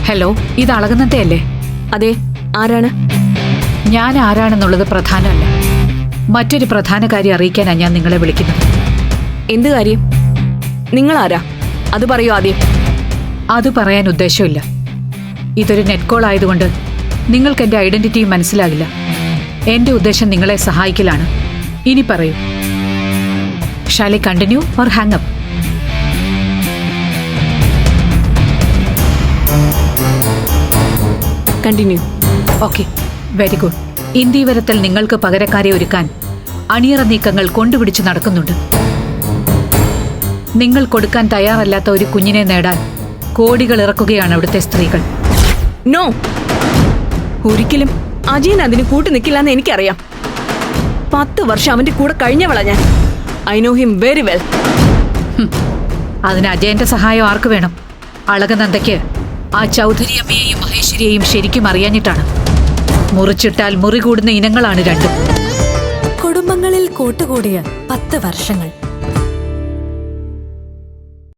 Hello, ഇത് അളകുന്നത്തെ അല്ലേ? അതെ, ആരാണ്? ഞാൻ ആരാണെന്നുള്ളത് പ്രധാനമല്ല. മറ്റൊരു പ്രധാന കാര്യം അറിയിക്കാനാണ് ഞാൻ നിങ്ങളെ വിളിക്കുന്നത്. എന്ത് കാര്യം? നിങ്ങൾ ആരാ? അത് പറയൂ ആദ്യം. അത് പറയാൻ ഉദ്ദേശമില്ല. ഇതൊരു നെറ്റ് കോൾ ആയതുകൊണ്ട് നിങ്ങൾക്ക് എന്റെ ഐഡന്റിറ്റിയും മനസ്സിലാകില്ല. എന്റെ ഉദ്ദേശം നിങ്ങളെ സഹായിക്കലാണ്. ഇനി പറയൂ, shall I continue or hang up? Continue. Okay, very good. ഇന്ത്യവരത്തിൽ നിങ്ങൾക്ക് പകരക്കാരെ ഒരുക്കാൻ അണിയറ നീക്കങ്ങൾ കൊണ്ടുപിടിച്ച് നടക്കുന്നുണ്ട്. നിങ്ങൾ കൊടുക്കാൻ തയ്യാറല്ലാത്ത ഒരു കുഞ്ഞിനെ നേടാൻ കോടികൾ ഇറക്കുകയാണ് അവിടുത്തെ സ്ത്രീകൾ. നോ, ഒരിക്കലും അജയൻ അതിന് കൂട്ടു നിൽക്കില്ലെന്ന് എനിക്കറിയാം. 10 വർഷം അവന്റെ കൂടെ കഴിഞ്ഞവളാ ഞാൻ. I know him very well. അതിന് അജയന്റെ സഹായം ആർക്ക് വേണം? അളകനന്ദയ്ക്ക് ആ ചൗധരി അമ്മയെയും മഹേശ്വരിയെയും ശരിക്കും അറിയാഞ്ഞിട്ടാണ്. മുറിച്ചിട്ടാൽ മുറി കൂടുന്ന ഇനങ്ങളാണ് രണ്ടും. കുടുംബങ്ങളിൽ കൂട്ടുകൂടിയ 10 വർഷങ്ങൾ.